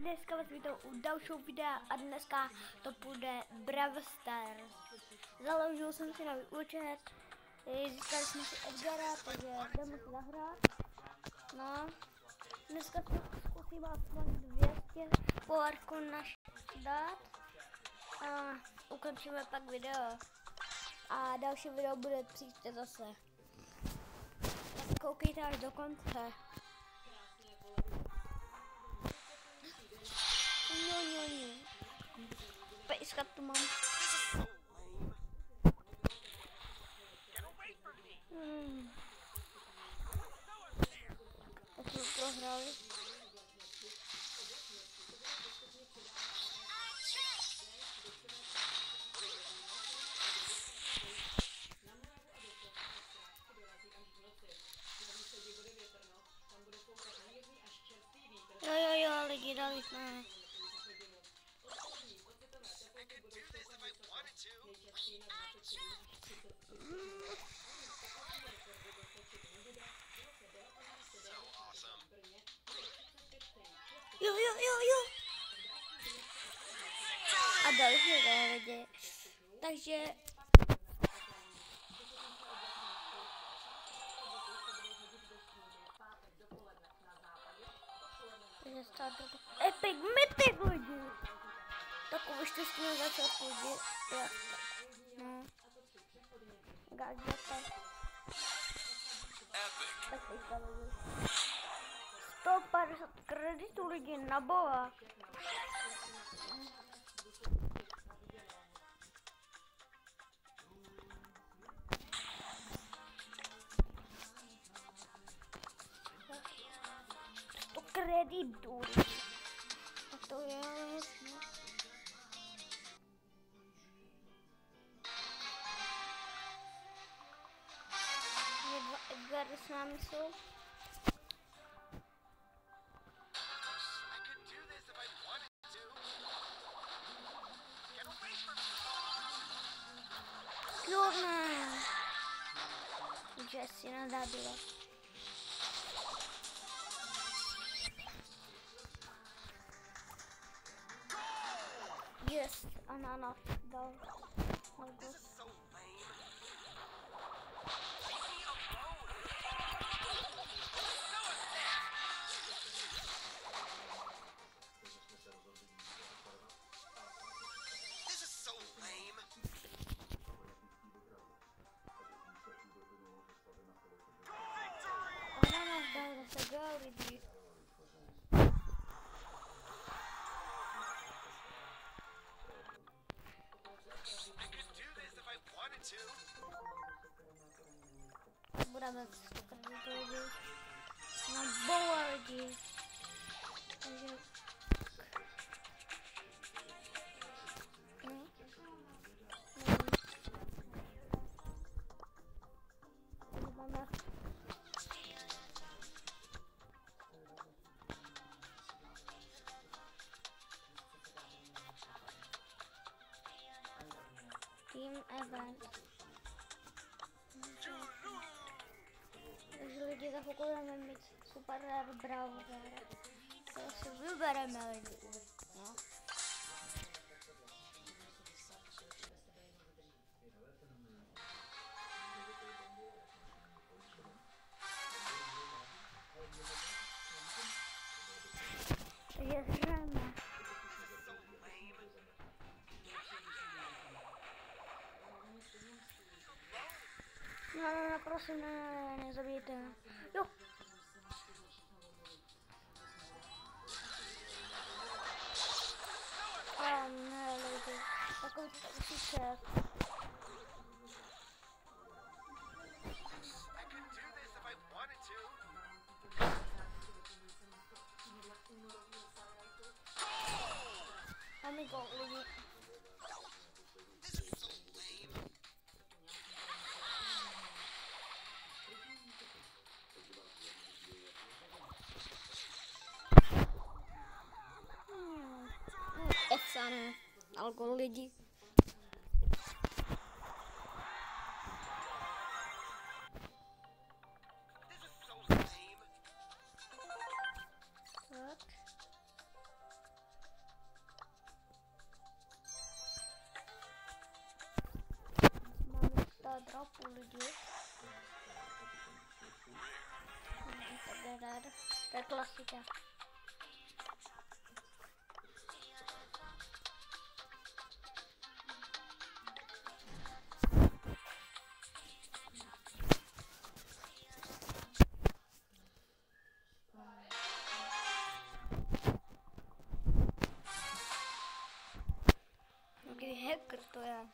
Dneska vás vítám u dalšího videa a dneska to bude Brawl Stars. Založil jsem si nový účet, získali jsme si Edgara, takže jdeme si zahrát. No, dneska zkusím aspoň 200 poárků dát a ukončíme pak video. A další video bude příště zase. Tak koukejte až do konce. Pejska tu mám. Tak jsme prohráli. Jo, lidi dali ne. Jo. A další lidi. Takže Epic Mythic lidi. Takový štěstí na začátku lidi. No. Gadgeta. Tak teďka lidi. 150 kreditů lidi na boha. Kreditů. A to je jasné. Je dva Edgary s námi jsou. Klorna. Jessie nadabila. Yes, ananas dal. Ananas dal zase go lidi. Budeme kreditů lidi. Na boha lidi. Takže Team event. Takže lidi za chvilku budeme mít super rare browser. To si vybereme lidi. No. Takže hráme. No, prosím, nezabijte. Jo. Ne, lidi. Takový šéf. Amigo, lidi. Efsane, algo lidi. Tak. pro půl lidi. To je klasika. Jaký hacker to je?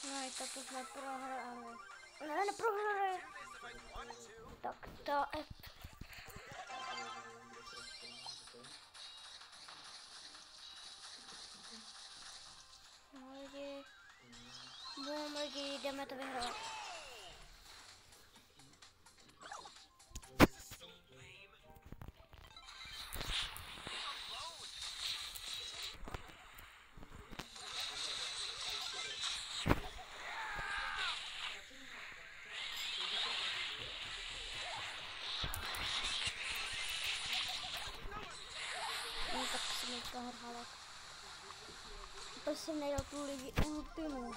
No i toto jsme prohráli. Ne, neprohráli. Tak to je... No lidi. Bum lidi, jdeme to vyhrát. No tak jsem teďka hrhala. To jsem nedal tu lidi ultimu.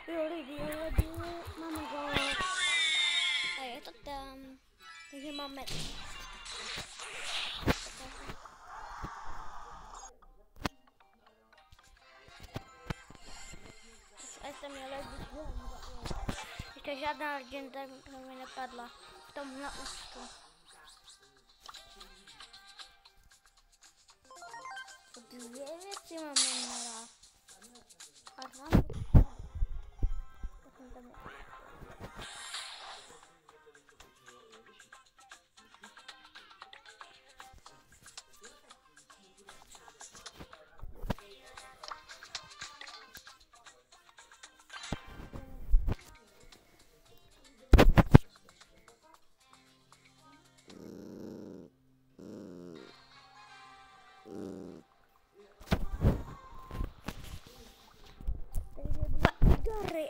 Jo lidi, máme gól. A je to tam. Takže máme... Já jsem měla ještě žádná legenda mi nepadla v tom na ústu. Dvě věci máme měla. A mám tam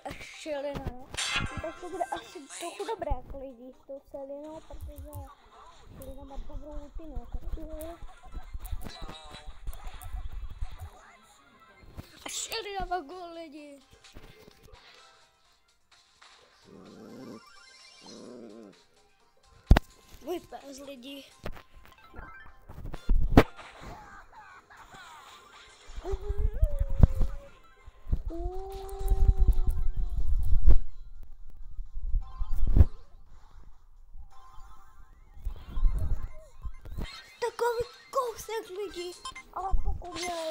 a šelina, tak to bude asi trochu dobré jako lidi s tou šelinou, protože šelina má dobrou ultimu, a šelina má gól lidi. Vypás lidi. Takový kousek lidí, ale pokud měla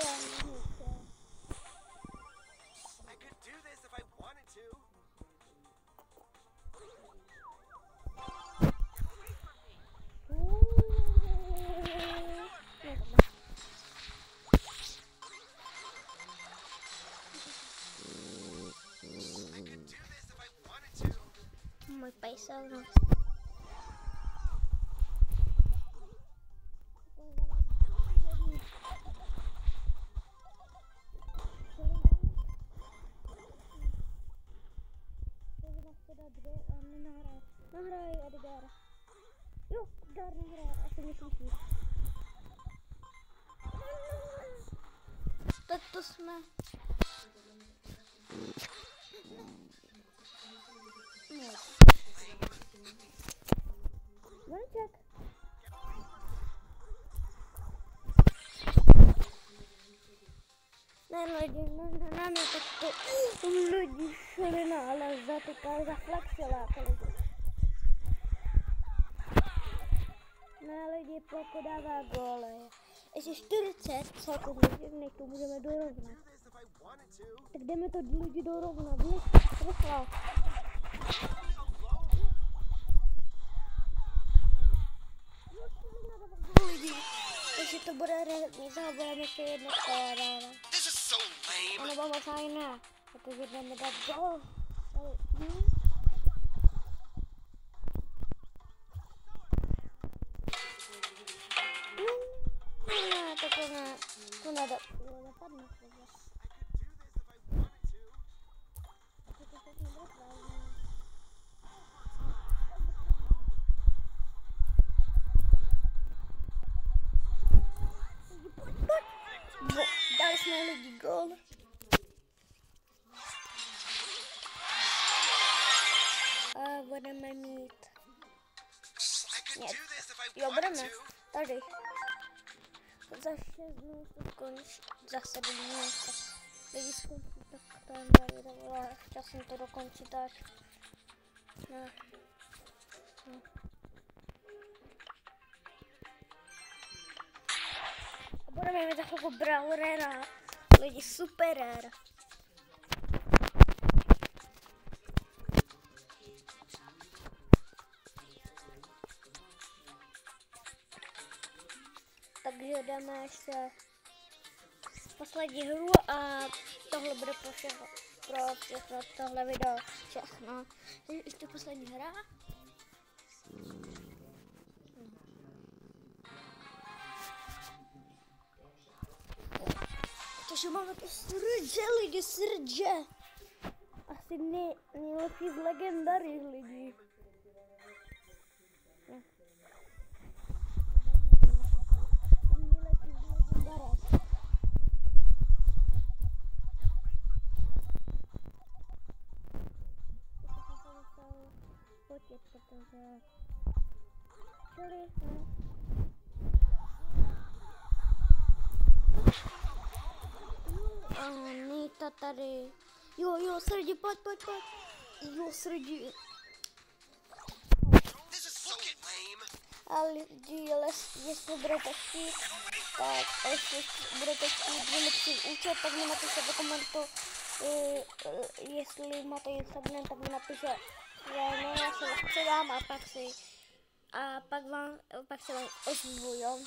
můj pejsel, no. Nahraj Edgar. Jo, Edgar nahraje, asi neslyší. Tak to jsme. Zvonček. Ne lidi, ne, tak to lidi šelina, ale zatykali, zaflexila to lidi. Ne lidi, pokud dává góly. Ještě 40 sekund, než to můžeme dorovnat. Tak jdeme to lidi dorovnat, rychle. Lidi, takže to bude budeme ještě jedno kolo dávat. Ono bylo fajné, protože jdeme dát gól. Ne, takhle ne. To nedopadne. Dali jsme lidi gól. A budeme mít... Jo, budeme. Tady. Za 6 dnů to skončí. Za 7 dnů. Lidi skončí, tak tam tady dovolá. Časem to dokončit až. No. A budeme mít takovou brawlera. Lidi super. Takže dáme ještě poslední hru a tohle bude pro všechno tohle video všechno. Ještě poslední hra. Takže máme to srdce, lidi, srdce. Asi nejlepší z legendary lidi. Protože Nita tady. Jo, srdí, pojď. Jo, srdí. A lidi, jestli budete chtít, tak jestli budete chtít vymyslit účet, tak mi napište do komentu. Jestli máte Instagram, tak mi napište. Já se vás předám a pak se vám ozvu, jo.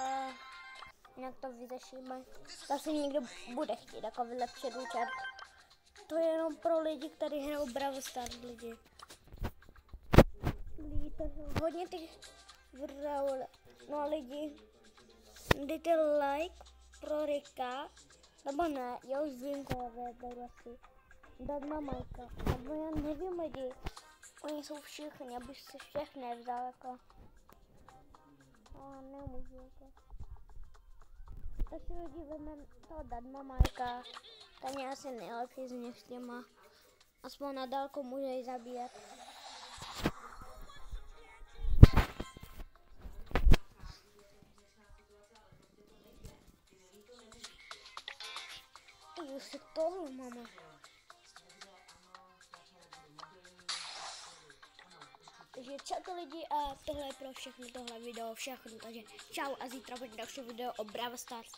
A jinak to vyřešíme. Zase někdo bude chtít jako vylepšit účet. To je jenom pro lidi, kteří hrajou Brawl Stars lidi. Hodně těch Brawl. No lidi, dejte like pro Rika. Nebo ne, já už vím, koho beru asi. Dadma Majka. Nebo já nevím lidi. Oni jsou všichni, abych se všech nevzal jako. A nemůžu jako. Tak si lidi vezmeme toho Dadma Majka. Ten je asi nejlepší z nich s těma. Aspoň na dálku může ji zabíjet. Už se tohle máme. Takže čau lidi a tohle je pro všechny tohle video, všechno. Takže čau a zítra bude další video o Brawl Stars.